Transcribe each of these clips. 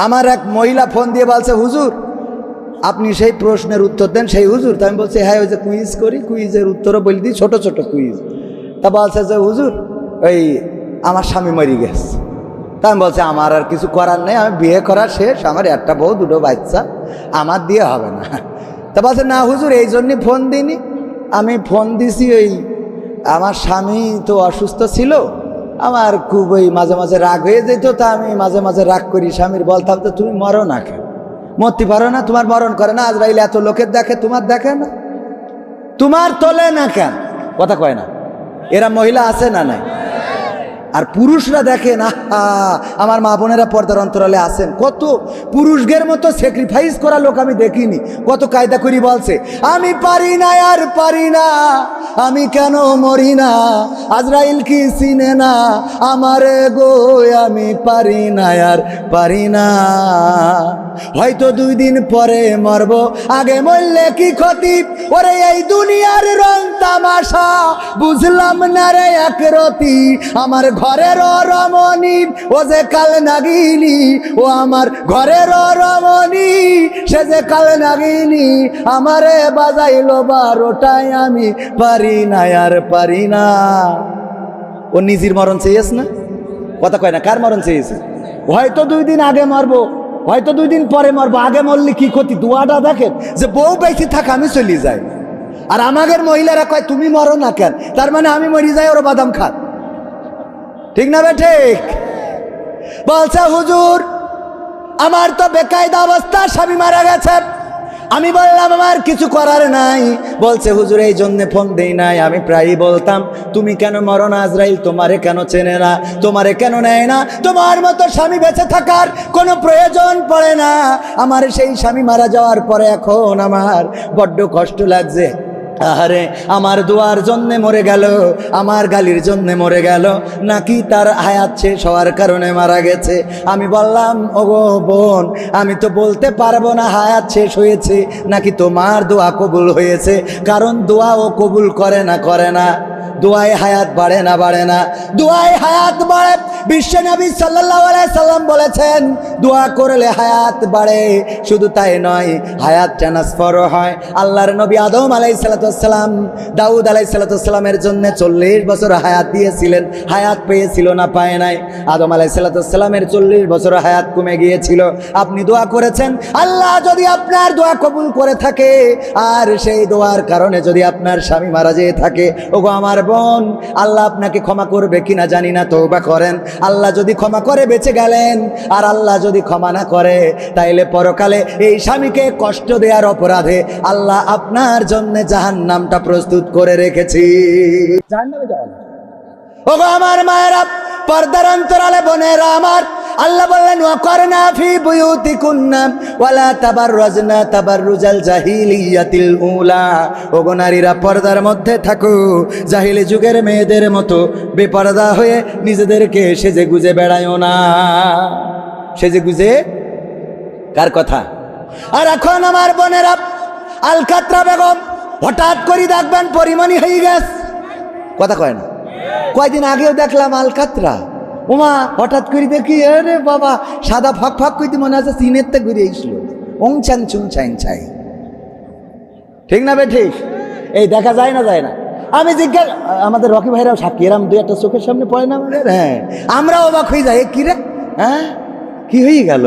আমার এক মহিলা ফোন দিয়ে বলছে, হুজুর আপনি সেই প্রশ্নের উত্তর দেন। সেই হুজুর, তা আমি বলছি হ্যাঁ, ওই যে কুইজ করি, কুইজের উত্তরও বলে দিই, ছোট ছোট কুইজ। তা বলছে যে হুজুর ওই আমার স্বামী মরে গেছে। তা আমি বলছি আমার আর কিছু করার নেই, আমি বিয়ে করা শেষ, আমার একটা বউ দুটো বাচ্চা, আমার দিয়ে হবে না। তা বলছে না হুজুর এই জন্যই ফোন দিইনি, আমি ফোন দিছি ওই আমার স্বামী তো অসুস্থ ছিল, আমার খুব ওই মাঝে মাঝে রাগ হয়ে যেত, তা আমি মাঝে মাঝে রাগ করি স্বামীর, বলতাম তো তুমি মরো না কেন, মরতে পারো না, তোমার মরণ করে না, আজরাইল এত লোকের দেখে তোমার দেখে না, তোমার তোলে না কেন, কথা কয় না। এরা মহিলা আছে না নাই? আর পুরুষরা দেখেন, আমার মা বোনেরা পর্দার অন্তরালে আছেন, কত পুরুষদের মতো স্যাক্রিফাইস করা লোক আমি দেখিনি, কত কায়দা করি বলছে আমি পারি না আর পারি না, আমি কেন মরি না, আজরাইল কি চিনে না আমারে গো, আমি পারি না আর পারি না, হয়তো 2 দিন পরে মরবো, আগে মরলে কি ক্ষতি, ওরে এই দুনিয়ার রং তামাশা বুঝলাম না রে একরতি, আমার ঘরের রমণী ও যে কাল নাগিনী, ও আমার ঘরের রমণী সে যে কাল নাগিনী, আমারে বাজাইলো 12টায়, আমি পারি না আর পারি না। ও নিজের মরণ চেয়েছে না, কথা কয় না, কার মরণ চেয়েছে? হয়তো 2 দিন আগে মরবো, হয়তো 2 দিন পরে মরবো, আগে মরলে কি ক্ষতি। দোয়াটা দেখেন যে বউ বেঁচে থাক আমি চলি যাই, আর আমাদের মহিলারা কয় তুমি মরো না কেন, তার মানে আমি মরি যাই ওরা বাদাম খাত, ঠিক না বে ঠিক? বলছে হুজুর আমার তো বেকায়দা অবস্থা, স্বামী মারা গেছে। আমি বললাম আমার কিছু করার নাই। বলছে হুজুর এই জন্যে ফোন দেই নাই, আমি প্রায়ই বলতাম তুমি কেন মরো না, আজরাইল তোমারে কেন চেনে না, তোমারে কেন নেয় না, তোমার মতো স্বামী বেঁচে থাকার কোনো প্রয়োজন পড়ে না। আমার সেই স্বামী মারা যাওয়ার পরে এখন আমার বড্ড কষ্ট লাগছে, আরে আমার দোয়ার জন্যে মরে গেল, আমার গালির জন্যে মরে গেল, নাকি তার হায়াত শেষ হওয়ার কারণে মারা গেছে। আমি বললাম ওগো বোন, আমি তো বলতে পারবো না হায়াত শেষ হয়েছে নাকি তোমার দোয়া কবুল হয়েছে, কারণ দোয়া ও কবুল করে না, দোয়ায় হায়াত বাড়ে না, দোয়ায় হায়াত বাড়ে। বিশ্ব নবী সাল্লাল্লাহু আলাইহি সাল্লাম বলেছেন দোয়া করলে হায়াত বাড়ে, শুধু তাই নয় হায়াত ট্রান্সফার হয়। আল্লাহর নবী আদম আলাইহিস সালাম দাউদ আলাইহিস সালামের জন্য 40 বছর হায়াত দিয়েছিলেন, হায়াত পেয়েছিল না পায় নাই? আদম আলাইহিস সালামের 40 বছর হায়াত কমে গিয়েছিল। আপনি দোয়া করেছেন, আল্লাহ যদি আপনার দোয়া কবুল করে থাকে আর সেই দোয়ার কারণে যদি আপনার স্বামী মারা যেয়ে থাকে, ওগো আমার বোন, আল্লাহ আপনাকে ক্ষমা করবে কিনা জানি না, তওবা করেন। আল্লাহ যদি ক্ষমা করে বেঁচে গেলেন, আর আল্লাহ যদি ক্ষমা না করে তাইলে পরকালে এই স্বামীকে কষ্ট দেওয়ার অপরাধে আল্লাহ আপনার জন্য জাহান্নামটা প্রস্তুত করে রেখেছি। জাহান্নামে যাবেন। ওগো আমার মায়েরা, পর্দার অন্তরালে বোনেরা আমার, আল্লাহ বললেন ওয়াকরনা ফি বুয়ুতিকুন্না ওয়ালা তাবাররাজনা তাবাররুজাল জাহিলিয়াতিল উলা। ওগো নারীরা পর্দার মধ্যে থাকো, জাহিলি যুগের মেয়েদের মতো বেপরদা হয়ে নিজেদেরকে সেজে গুজে বেড়ায়ও না। সেজে গুজে কার কথা? আর এখন আমার বোনেরা, আলকাতরা বেগম হঠাৎ করে দেখবেন পরিমণি হয়ে গেছে, কথা কয় না। কয়দিন আগেও দেখলাম আলকাতরা, ওমা হঠাৎ করে দেখি আরে বাবা সাদা ফাঁক ফাঁক কইতে মনে আছে চীনের তে ঘুরে এসলো, ওং চান চুং চাইন চাই, ঠিক না বে ঠিক? এই দেখা যায় না যায় না? আমি জিজ্ঞাসা, আমাদের রকি ভাইরাও সাক্ষী, এরম 2-1টা চোখের সামনে পড়ে না আমাদের, হ্যাঁ আমরাও অবাক হয়ে যাই, কি রে হ্যাঁ কি হয়ে গেল?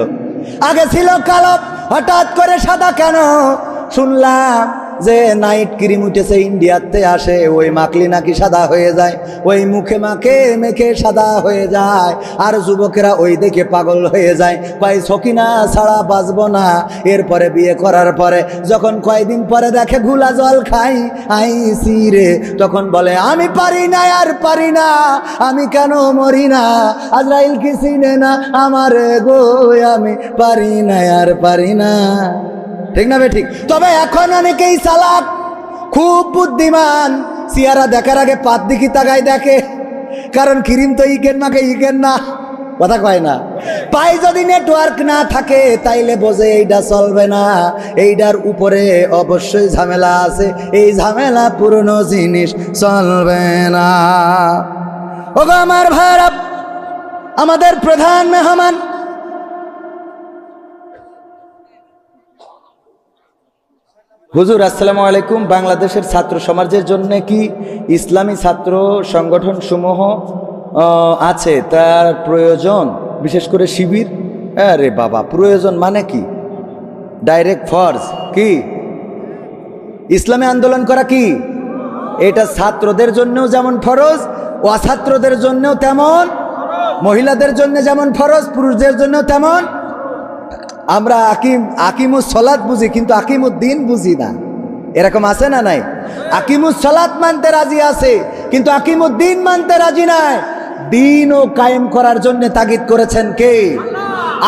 আগে ছিল কালো, হঠাৎ করে সাদা কেন? শুনলাম যে নাইট ক্রিম উঠেছে ইন্ডিয়াতে আসে, ওই মাখলি নাকি সাদা হয়ে যায়, ওই মুখে মাখে মেখে সাদা হয়ে যায়, আর যুবকেরা ওই দেখে পাগল হয়ে যায়, কয় সকিনা ছাড়া বাঁচবো না। এরপরে বিয়ে করার পরে যখন কয়দিন পরে দেখে ঘুলা জল খাই আইসি রে, তখন বলে আমি পারি না আর পারি না, আমি কেন মরি না, আজরাইল কি চিনে না আমারে গো, আমি পারি না আর পারি না, ঠিক না বে ঠিক? তবে এখন অনেকেই চালাক, খুব বুদ্ধিমান, চেহারা দেখার আগে পাত দিকি তাকায় দেখে, কারণ ক্রিম তো ইকেন মাকে ইকেন না, কথা কয় না। পায়ে যদি নেটওয়ার্ক না থাকে তাইলে বোঝে এইটা চলবে না, এইটার উপরে অবশ্যই ঝামেলা আছে, এই ঝামেলা পুরনো জিনিস চলবে না। ওগো আমার ভাইরা, আমাদের প্রধান মেহমান হুজুর আসসালামু আলাইকুম, বাংলাদেশের ছাত্র সমাজের জন্য কি ইসলামী ছাত্র সংগঠন সমূহ আছে, তার প্রয়োজন, বিশেষ করে শিবির? আরে বাবা, প্রয়োজন মানে কি? ডাইরেক্ট ফরজ কি? ইসলামী আন্দোলন করা কি এটা ছাত্রদের জন্যও যেমন ফরজ, অছাত্রদের জন্যও তেমন, মহিলাদের জন্য যেমন ফরজ, পুরুষদের জন্য তেমন। আমরা আকিমুস সলাত বুঝি, কিন্তু আকিমুদ্দিন বুঝি না। এরকম আছে না নাই? আকিমুস সলাত মানতে রাজি আছে, কিন্তু আকিমুদ্দিন মানতে রাজি নাই। দিন ও কায়েম করার জন্য তাগিদ করেছেন কে?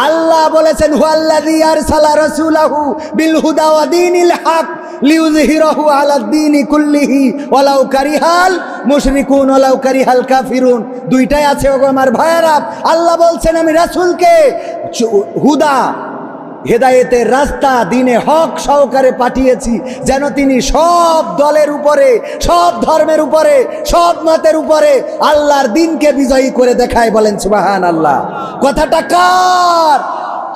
আল্লাহ বলেছেন, হুয়াল্লাযী আরসালা রাসূলাহু বিল হুদা ওয়া দীনিল হক লিইয়ুযহিরাহু আলাদ দীনি কুল্লিহি ওয়ালাউ কারিহাল মুশরিকুন ওয়ালাউ কারিহাল কাফিরুন। দুইটাই আছে ওগো আমার ভাইয়েরা। আল্লাহ বলছেন, আমি রাসূলকে হুদা, হেদায়েতের রাস্তা, দিনে হক সহকারে পাঠিয়েছি, যেন তিনি সব দলের উপরে, সব ধর্মের উপরে, সব মতের উপরে আল্লাহর দিনকে বিজয়ী করে দেখায়। বলেন সুবহানাল্লাহ। কথাটা কার?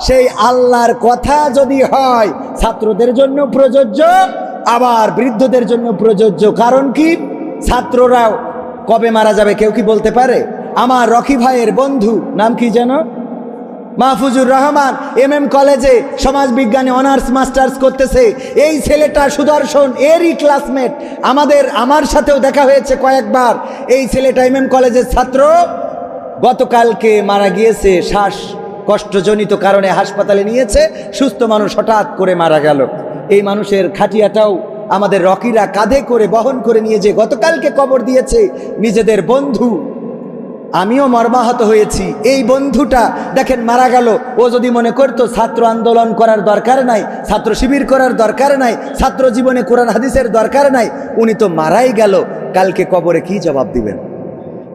সেই আল্লাহর কথা যদি হয়, ছাত্রদের জন্য প্রযোজ্য, আবার বৃদ্ধদের জন্য প্রযোজ্য। কারণ কি? ছাত্ররাও কবে মারা যাবে কেউ কি বলতে পারে? আমার রকি ভাইয়ের বন্ধু, নাম কি যেন, মাহফুজুর রহমান, MM কলেজে সমাজ বিজ্ঞানে অনার্স মাস্টার্স করতেছে। এই ছেলেটা সুদর্শন, এরই ক্লাসমেট, আমার সাথেও দেখা হয়েছে কয়েকবার। এই ছেলেটা MM কলেজের ছাত্র, গতকালকে মারা গিয়েছে। শ্বাসকষ্টজনিত কারণে হাসপাতালে নিয়েছে। সুস্থ মানুষ হঠাৎ করে মারা গেল। এই মানুষের খাটিয়াটাও আমাদের রকিরা কাঁধে করে বহন করে নিয়ে যে গতকালকে কবর দিয়েছে নিজেদের বন্ধু। আমিও মর্মাহত হয়েছি। এই বন্ধুটা দেখেন মারা গেল। ও যদি মনে করতো ছাত্র আন্দোলন করার দরকার নাই, ছাত্র শিবির করার দরকার নাই, ছাত্র জীবনে কোরআন হাদিসের দরকার নাই, উনি তো মারাই গেল। কালকে কবরে কি জবাব দিবেন?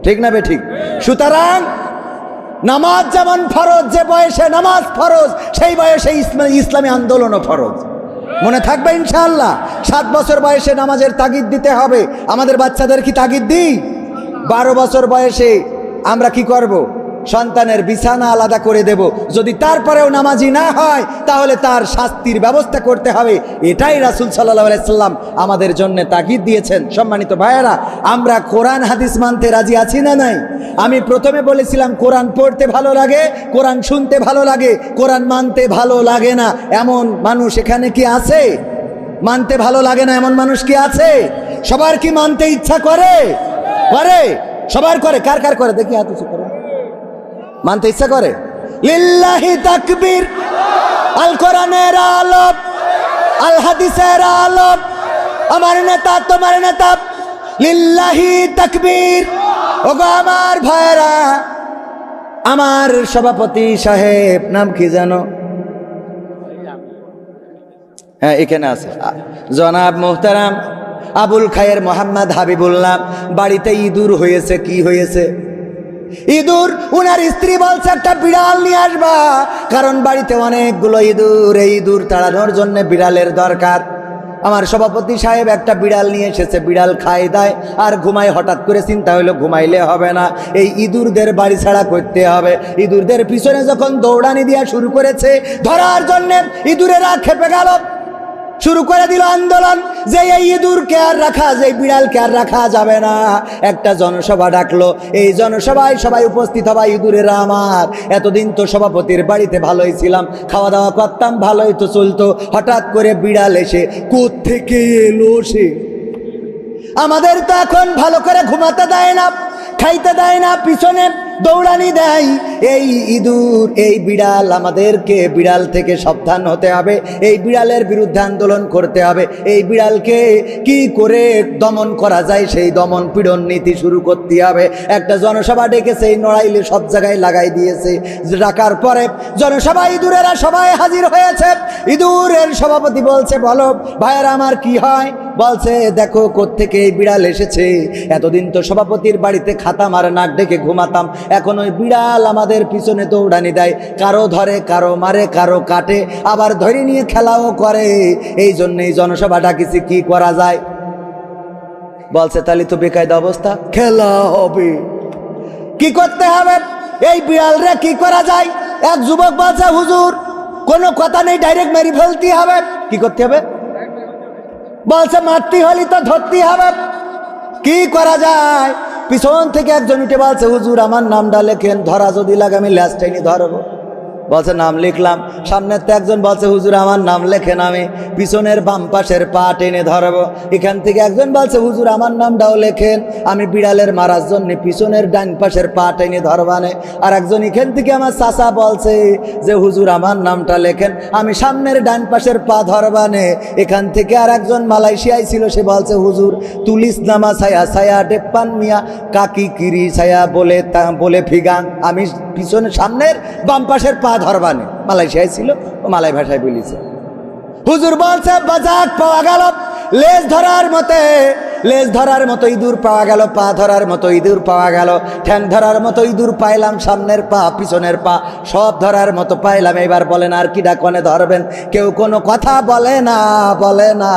ঠিক না বে ঠিক? সুতরাং নামাজ যেমন ফরজ, যে বয়সে নামাজ ফরজ, সেই বয়সে ইসলামী আন্দোলনও ফরজ। মনে থাকবে ইনশাআল্লাহ। 7 বছর বয়সে নামাজের তাগিদ দিতে হবে। আমাদের বাচ্চাদের কি তাগিদ দিই? 12 বছর বয়সে আমরা কি করব? সন্তানের বিছানা আলাদা করে দেব। যদি তারপরেও নামাজি না হয়, তাহলে তার শাস্তির ব্যবস্থা করতে হবে। এটাই রাসূল সাল্লাল্লাহু আলাইহি সাল্লাম আমাদের জন্য তাগিদ দিয়েছেন। সম্মানিত ভাইয়েরা, আমরা কোরআন হাদিস মানতে রাজি আছি না নাই? আমি প্রথমে বলেছিলাম, কোরআন পড়তে ভালো লাগে, কোরআন শুনতে ভালো লাগে, কোরআন মানতে ভালো লাগে না এমন মানুষ এখানে কি আছে? মানতে ভালো লাগে না এমন মানুষ কি আছে? সবার কি মানতে ইচ্ছা করে? করে, সবার করে। কার কার করে দেখি হাত উঁচু করে। মানতে ইচ্ছা করে? লিল্লাহি তাকবীর। আল কোরআনের আলোক, আল হাদিসের আলোক, আমার নেতা তোমার নেতা, লিল্লাহি তাকবীর। ওগো আমার ভাইরা, আমার সভাপতি সাহেব, নাম কি জানো? হ্যাঁ, এখানে আছে, জনাব মোহতারাম আবুল খায়ের মোহাম্মদ হাবিবুল্লাহ। বাড়িতে ইঁদুর হয়েছে। কি হয়েছে? ইঁদুর। উনার স্ত্রী বলছে একটা বিড়াল নিয়ে আসবা, কারণ বাড়িতে অনেকগুলো ইঁদুর। এই ইঁদুর তাড়ানোর জন্য বিড়ালের দরকার। আমার সভাপতি সাহেব একটা বিড়াল নিয়ে এসেছে। বিড়াল খায় দায় আর ঘুমায়। হঠাৎ করে চিন্তা হইলো ঘুমাইলে হবে না, এই ইঁদুরদের বাড়ি ছাড়া করতে হবে। ইঁদুরদের পিছনে যখন দৌড়ানি দেওয়া শুরু করেছে ধরার জন্য, ইঁদুরেরা খেপে গেল, শুরু করে দিল আন্দোলন যে এই ইঁদুরকে আর রাখা, যে বিড়ালকে আর রাখা যাবে না। একটা জনসভা ডাকলো। এই জনসভায় সবাই উপস্থিত হবা। ইঁদুরেরা আমার, এতদিন তো সভাপতির বাড়িতে ভালোই ছিলাম, খাওয়া দাওয়া করতাম, ভালোই তো চলতো। হঠাৎ করে বিড়াল এসে কোত্থেকে এলো সে? আমাদের তো এখন ভালো করে ঘুমাতে দেয় না, খাইতে দেয় না, পিছনে দৌড়ানি দেয়। এই ইঁদুর, এই বিড়াল, আমাদেরকে বিড়াল থেকে সাবধান হতে হবে। এই বিড়ালের বিরুদ্ধে আন্দোলন করতে হবে। এই বিড়ালকে কি করে দমন করা যায়, সেই দমন পীড়ন নীতি শুরু করতে হবে। একটা জনসভা ডেকেছে, এই নড়াইলে সব জায়গায় লাগাই দিয়েছে। ডাকার পরে জনসভা, ইঁদুরেরা সবাই হাজির হয়েছে। ইঁদুরের সভাপতি বলছে, বলো ভাইয়েরা আমার কি হয়? বলছে, দেখো কোত্থেকে এই বিড়াল এসেছে। এতদিন তো সভাপতির বাড়িতে খাতাম আর নাক ডেকে ঘুমাতাম, এখন ওই বিড়াল আমাদের পিছনে দৌড়ানি দেয়, কারো ধরে, কারো মারে, কারো কাটে, আবার ধরে নিয়ে খেলাও করে। এই জন্যই জনসভা ডাকিছি, কি করা যায়? বলছে, তাহলে তো বেকায়দা অবস্থা, খেলা হবে। কি করতে হবে? এই বিড়াল রে কি করা যায়? এক যুবক বলছে, হুজুর কোনো কথা নেই, ডাইরেক্ট মেরে ফেলতে হবে। কি করতে হবে? বলছে মাতৃ হলি তো ধরতে হবে, কি করা যায়? পিছন থেকে একজন উঠে বলছে হুজুর আমার নামটা লেখেন, ধরা যদি লাগে আমি ল্যাস টেনে ধরবো। বলছে নাম লিখলাম। সামনের তো একজন বলছে হুজুর আমার নাম লেখেন, আমি পিছনের বাম পাশের পা টেনে ধরবো। এখান থেকে একজন বলছে হুজুর আমার নামটাও লেখেন, আমি বিড়ালের মারার জন্য পিছনের ডান পাশের পা টেনে ধরবানে। আর একজন এখান থেকে আমার চাচা বলছে যে হুজুর আমার নামটা লেখেন, আমি সামনের ডান পাশের পা ধরবানে। এখান থেকে আর একজন মালয়েশিয়ায় ছিল, সে বলছে হুজুর তুলিস নামা ছায়া ছায়া ডেপ্পান মিয়া কাকি কিরি ছায়া বলে ফিগান, আমি পিছনে সামনের বাম পাশের পা ধরবানে। মালয়েশিয়ায় ছিল, ও মালয় ভাষায় বলিছে। হুজুর বলছে বাজাক পাওয়া গেল, লেজ ধরার মতে লেজ ধরার মতো ইঁদুর পাওয়া গেল, পা ধরার মতো ইঁদুর পাওয়া গেল, ঠ্যাং ধরার মতো ইঁদুর পাইলাম, সামনের পা পিছনের পা সব ধরার মতো পাইলাম। এবার বলেন আর কিডা কনে ধরবেন? কেউ কোনো কথা বলে না, বলে না,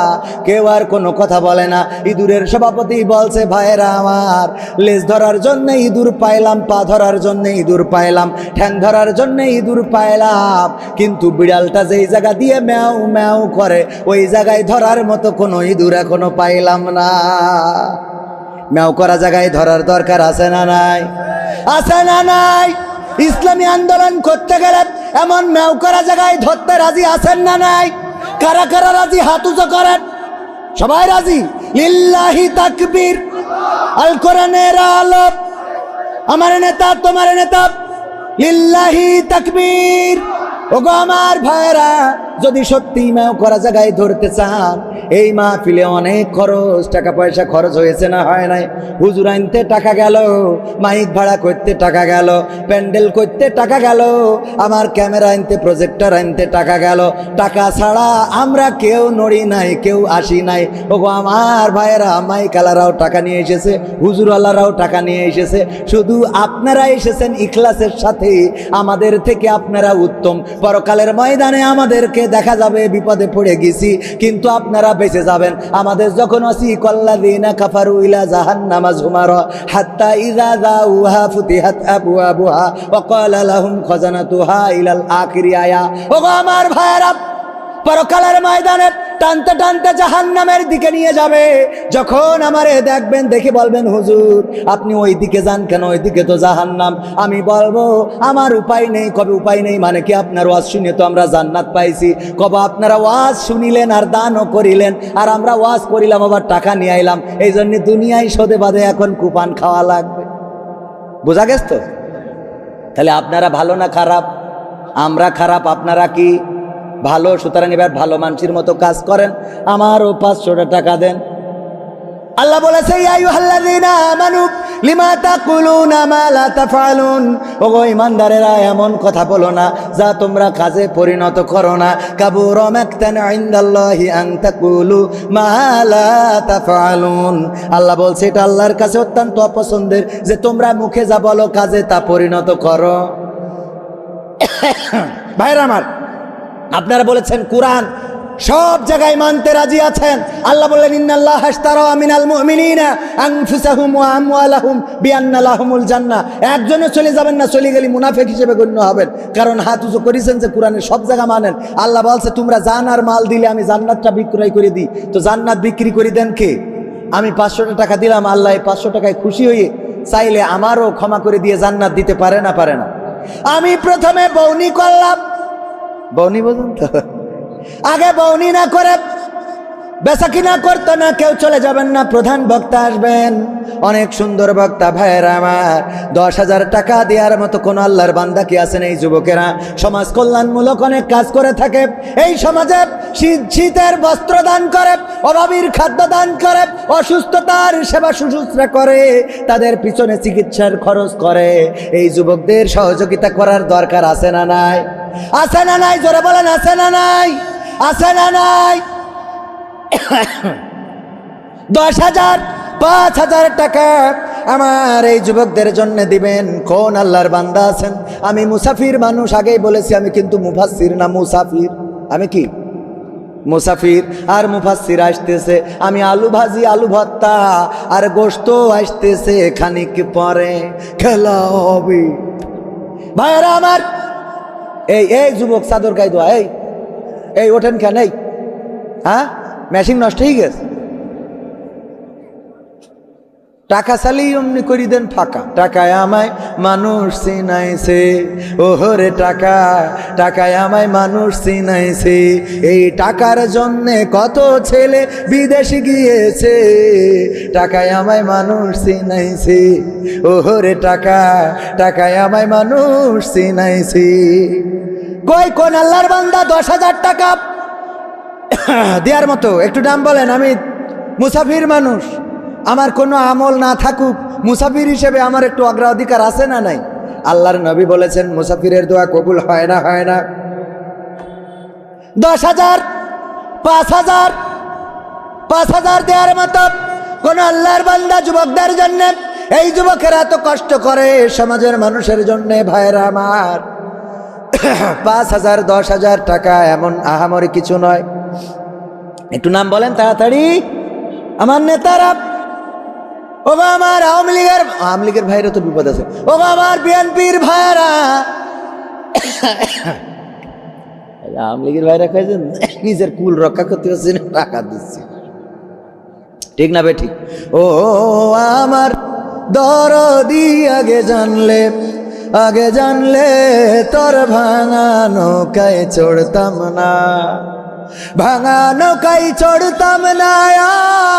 কেউ আর কোনো কথা বলে না। ইঁদুরের সভাপতি বলছে ভাইয়েরা আমার, লেজ ধরার জন্যে ইঁদুর পাইলাম, পা ধরার জন্যে ইঁদুর পাইলাম, ঠ্যাং ধরার জন্যে ইঁদুর পাইলাম, কিন্তু বিড়ালটা যেই জায়গা দিয়ে ম্যাও ম্যাও করে ওই জায়গায় ধরার মতো কোনো ইঁদুর এখনো পাইলাম না। ম্যাও করা জায়গায় ধরার দরকার আছে না নাই? আছে না নাই? ইসলামী আন্দোলন করতে গেলে এমন ম্যাও করা জায়গায় ধরতে রাজি আছেন না নাই? কারা কারা রাজি হাত উঁচু করেন। সবাই রাজি? লিল্লাহি তাকবীর। আল কোরআনের আলো, আমার নেতা তোমার নেতা, লিল্লাহি তাকবীর। ওগো আমার ভাইরা, যদি সত্যি ম্যাও করা জায়গায় ধরতে চান, এই মাহফিলে অনেক খরচ, টাকা পয়সা খরচ হয়েছে না হয় নাই? হুজুর আনতে টাকা গেল, মাইক ভাড়া করতে টাকা গেল, প্যান্ডেল করতে টাকা গেল, আমার ক্যামেরা আনতে প্রজেক্টর আনতে টাকা গেল। টাকা ছাড়া আমরা কেউ নড়ি নাই, কেউ আসি নাই। ওগো আমার ভাইয়েরা, মাইকালারাও টাকা নিয়ে এসেছে, হুজুরওয়ালারাও টাকা নিয়ে এসেছে, শুধু আপনারা এসেছেন ইখলাসের সাথে। আমাদের থেকে আপনারা উত্তম। পরকালের ময়দানে আমাদেরকে দেখা যাবে বিপদে পড়ে গেছি, কিন্তু আপনারা বেঁচে যাবেন। আমাদের যখন ওয়াসিকাল্লাযীনা কাফারু ইলা জাহান্নামা যুমারা হাত্তা ইযা যাউহা ফুতিহাত আবওয়াবুহা ওয়া ক্বালা লাহুম খাজানাতুহা ইলাল আখিরি আয়া। ওগো আমার ভাইরা, পরকালের ময়দানে টানতে টানতে জাহান্নামের দিকে নিয়ে যাবে। যখন আমারে দেখবেন, দেখে বলবেন হুজুর আপনি ওই দিকে যান কেন, ওই দিকে তো জাহান্নাম। আমি বলবো আমার উপায় নেই। কবে উপায় নেই মানে কি? আপনার ওয়াজ শুনে তো আমরা জান্নাত পাইছি। কবে আপনারা ওয়াজ শুনিলেন আর দানও করিলেন, আর আমরা ওয়াজ করিলাম আবার টাকা নিয়ে আইলাম, এই জন্য দুনিয়ায় সদে বাদে এখন কুপান খাওয়া লাগবে। বোঝা গেছ তো? তাহলে আপনারা ভালো না খারাপ? আমরা খারাপ, আপনারা কি ভালো? সুতরাং এবার ভালো মানুষের মতো কাজ করেন, আমারও 500 টাকা দেন। আল্লাহ বলেছে ইয়া আইয়ুহাল্লাযীনা আমানু লিমা তাকুলুনা মা লা তাফআলুন। ওগো ঈমানদারেরা, এমন কথা বলো না যা তোমরা কাজে পরিণত করো না। কাবুরা মাকতান ইনদাল্লাহি আন তাকুলু মা লা তাফআলুন। আল্লাহ বলছে এটা আল্লাহর কাছে অত্যন্ত অপছন্দের যে তোমরা মুখে যা বলো কাজে তা পরিণত করো। ভাইরা আমার, আপনারা বলেছেন কোরআন সব জায়গায় মানতে রাজি আছেন। আল্লাহ বললেন ইন্নাল্লাহা আশতারা মিনাল মুমিনিনা আনফুসাহুম ওয়া আমওয়ালাহুম বিআন্না লাহুমুল জান্নাহ। একজনে চলে যাবেন না, চলে গেলে মুনাফিক হিসেবে গণ্য হবেন, কারণ হাত উঁচু করেছেন যে কোরআনের সব জায়গা মানেন। আল্লাহ বলছে তোমরা জান আর মাল দিলে আমি জান্নাতটা বিক্রয় করে দিই। তো জান্নাত বিক্রি করে দেন কে? আমি 500 টাকা দিলাম, আল্লাহ 500 টাকায় খুশি হয়ে চাইলে আমারও ক্ষমা করে দিয়ে জান্নাত দিতে পারে না? পারে না? আমি প্রথমে বউনি করলাম, বউনি বোঝেন তো? আগে বউনি না করে বেচা কিনা করতো না কেউ, চলে যাবেন না, প্রধান বক্তা আসবেন, অনেক সুন্দর বক্তা। ভাইয়েরা আমার, 10,000 টাকা দেওয়ার মতো কোনো আল্লাহর বান্দা কি আছেন? এই যুবকেরা সমাজ কল্যাণমূলক অনেক কাজ করে থাকে। এই সমাজে শীতের বস্ত্র দান করে, অভাবীর খাদ্য দান করে, অসুস্থতার সেবা শুশ্রূষা করে, তাদের পিছনে চিকিৎসার খরচ করে। এই যুবকদের সহযোগিতা করার দরকার আছে না নাই? আছে না নাই? জোরে বলেন আছে না নাই? আছে না নাই? 10,000 5,000 টাকা আমার এই যুবকদের জন্য দিবেন। কোন আল্লাহর বান্দা আছেন? আমি মুসাফির মানুষ, আগেই বলেছি আমি কিন্তু মুফাসসির না, মুসাফির। আমি কি মুসাফির আর মুফাসসির আসতেছে। আমি আলু ভাজি, আলু ভর্তা আর গোশত আসতেছে, খানিক পরে খেলা হবে। ভাইরা আমার, এই যুবক চাদর গায়ে দোয়া, এই ওঠেন কেন? এই হ্যাঁ, মেশিন নষ্ট হয়ে গেছে। টাকা চালিয়ে অমনি করি দেন ফাঁকা। টাকায় আমায় মানুষ চিনাইছে, ওহরে টাকা, টাকায় আমায় মানুষ চিনাইছে। এই টাকার জন্যে কত ছেলে বিদেশ গিয়েছে, টাকায় আমায় মানুষ চিনাইছে, ওহরে টাকা, টাকায় আমায় মানুষ চিনাইছে। কই কোন আল্লাহর বান্দা 10,000 টাকা দেওয়ার মতো একটু দাম বলেন। আমি মুসাফির মানুষ, আমার কোনো আমল না থাকুক, মুসাফির হিসেবে আমার একটু অগ্রাধিকার আছে না নাই? আল্লাহর নবী বলেছেন মুসাফিরের দোয়া কবুল হয় না, হয় না। 10,000, 5,000, 5,000 দেওয়ার মতো কোন আল্লাহর বান্দা যুবকদের জন্য, এই যুবকেরা এত কষ্ট করে সমাজের মানুষের জন্য, ভাইরা আমার, 5,000, 10,000 টাকা এমন আহামরি কিছু নয়। একটু নাম বলেন তাড়াতাড়ি আমার নেতারা। ও আমার আওয়ামী লীগের ভাইরা তো বিপদ আছে। ও আমার বিএনপির ভাইরা, আওয়ামী লীগের ভাইরা খাইছেন, নিজের কুল রক্ষা করতে পারছি না, টাকা দিচ্ছি, ঠিক না বে ঠিক? ও আমার দরদি, আগে জানলে, আগে জানলে তোর ভাঙা নৌকায় চড়তাম না, ভাঙা নৌকায় চড়তাম না,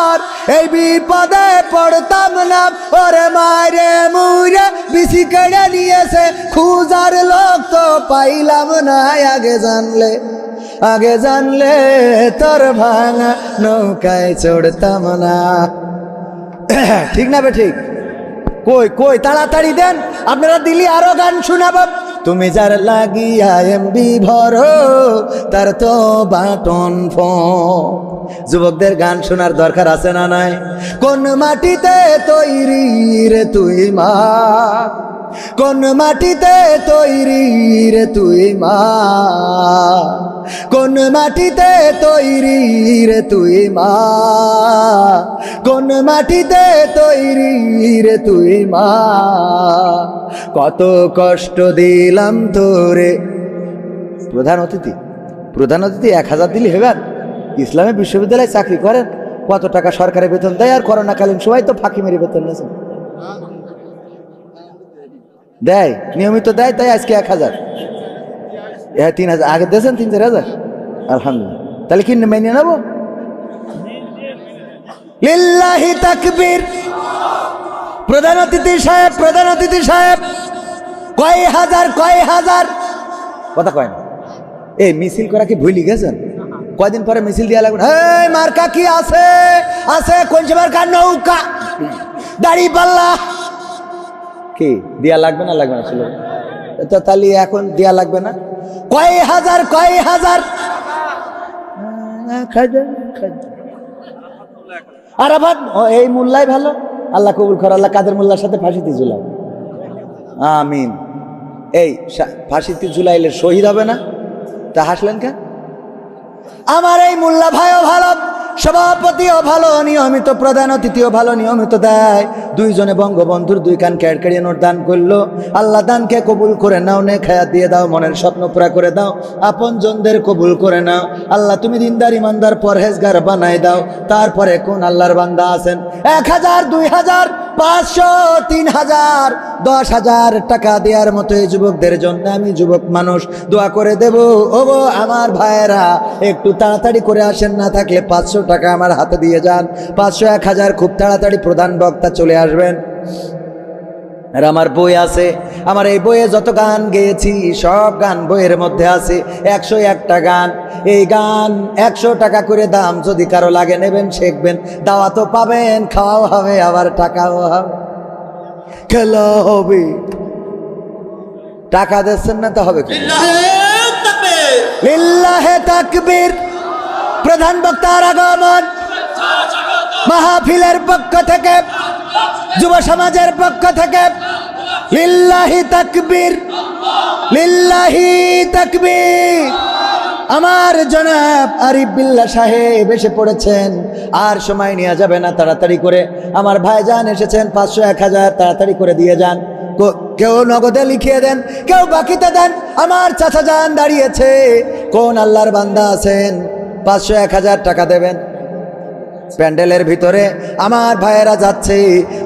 আর এই বিপদে পড়তাম না। ওরে মারে মুরে বিসি কেড়ে নিয়েছে, খুঁজার লোক তো পাইলাম না। আগে জানলে, আগে জানলে তোর ভাঙা নৌকায় চড়তাম না, ঠিক না বে ঠিক? কই কই তাড়াতাড়ি দেন, আপনারা দিলি আরো গান শোনাবো। তুমি যার লাগিয়া এমবি ভরো, তার তো বাটন ফোন। যুবকদের গান শোনার দরকার আছে না নাই? কোন মাটিতে তৈরি রে তুই মা, কোন মাটিতে তৈরি রে তুই মা, কোন মাটিতে তৈরি রে তুই মা, কোন মাটিতে তৈরি রে তুই মা। কত কষ্ট দিলাম তোরে। প্রধান অতিথি, প্রধান অতিথি 1,000 দিলে হেবেন? ইসলামী বিশ্ববিদ্যালয়ে চাকরি করেন, কত টাকা সরকারে বেতন দেয়? আর করোনাকালীন সময় তো ফাঁকি মেরে বেতন নিয়েছে, দেয় নিয়মিত দেয়, তাই আজকে 1,000, 3,000 আগে দিয়েছেন, 3-4,000, আলহামদুলিল্লাহ। তাহলে কি মেনে নেবো? লিল্লাহি তাকবীর। প্রধান অতিথি সাহেব, প্রধান অতিথি সাহেব, কয় হাজার কথা কয় না। এই মিছিল করা কি ভুলি গেছেন? কয়দিন পরে মিছিল দিয়া লাগবে, এই মার্কা কি আছে? আছে কোন মার্কা? নৌকা, দাড়ি পাল্লা। কি দিয়া লাগবে না? লাগবে না ছিল তো, তাহলে এখন দিয়া লাগবে না? কয় হাজার আরাফাত, এই মোল্লাই ভালো, আল্লাহ কবুল কর। আল্লাহ কাদের মোল্লার সাথে ফাঁসিতে ঝুলাও, আমিন। এই ফাঁসিতে ঝুলাইলে শহীদ হবে না? তা হাসলেন কেন? আমার এই মোল্লা ভাইও ভালো, সভাপতিও ভালো, নিয়মিত প্রধান অতিথিও ভালো, নিয়মিত দেয়। দুইজনে বঙ্গবন্ধুর 2 কান কেড়ে নোট দান করলো। আল্লাহ দানকে কবুল করে নাও, নে খায়াত দিয়ে দাও, মনের স্বপ্ন পুরা করে দাও, আপন জনদের কবুল করে নাও। আল্লাহ তুমি দিনদার ইমানদার পরহেজগার বানাই দাও। তারপরে কোন আল্লাহর বান্দা আছেন 1,000, 2,000, 500, 3,000, 10,000 টাকা দেওয়ার মতো এই যুবকদের জন্য আমি যুবক মানুষ দোয়া করে দেব। ও আমার ভাইয়েরা, একটু তাড়াতাড়ি করে আসেন, না থাকলে 500 টাকা আমার হাতে দিয়ে যান। 500, 1,000 খুব তাড়াতাড়ি প্রধান বক্তা চলে আসবেন। আর আমার বই আছে, আমার এই বইয়ে যত গান গেয়েছি সব গান বইয়ের মধ্যে আছে। 101টা গান। এই গান 100 টাকা করে দাম, যদি কারো লাগে নেবেন, শিখবেন, দাওয়াতও পাবেন, খাওয়াও হবে, আবার টাকাও হবে, খেলা হবে। টাকা দিচ্ছেন না তো হবে কি? লিল্লাহে তাকবীর। প্রধান বক্তার আগমন, মাহফিলের পক্ষ থেকে, যুব সমাজের পক্ষ থেকে লিল্লাহি তাকবীর, লিল্লাহি তাকবীর। আমার জনাব আরিফ বিল্লাহ সাহেব এসে পড়েছেন, আর সময় নেওয়া যাবে না, তাড়াতাড়ি করে আমার ভাইজান এসেছেন। 500, 1,000 তাড়াতাড়ি করে দিয়ে যান। কেউ নগদে লিখিয়ে দেন, কেউ বাকিতে দেন। আমার চাচা যান দাঁড়িয়েছে, কোন আল্লাহর বান্দা আছেন 500, 1,000 টাকা দেবেন? প্যান্ডেলের ভিতরে আমার ভাইয়েরা যাচ্ছে,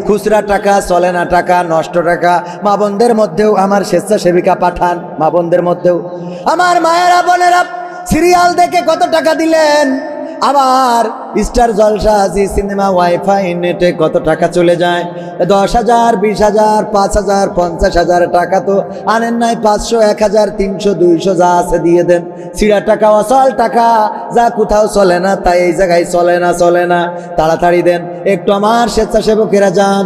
খুচরা টাকা চলে না, টাকা নষ্ট টাকা। মা বোনদের মধ্যেও আমার স্বেচ্ছাসেবিকা পাঠান, মা বোনদের মধ্যেও আমার মায়েরা বোনেরা সিরিয়াল দেখে কত টাকা দিলেন, আবার স্টার জলসা, জি সিনেমা, ওয়াইফাই, নেটে কত টাকা চলে যায়। 10,000, 20,000, 5,000, 50,000 টাকা তো আনেন নাই, 500, 1,000, 300, 200 যা আছে দিয়ে দেন। ছিঁড়া টাকা, অচল টাকা, যা কোথাও চলে না, তাই এই জায়গায় চলে না। তাড়াতাড়ি দেন, একটু আমার স্বেচ্ছাসেবকেরা যান।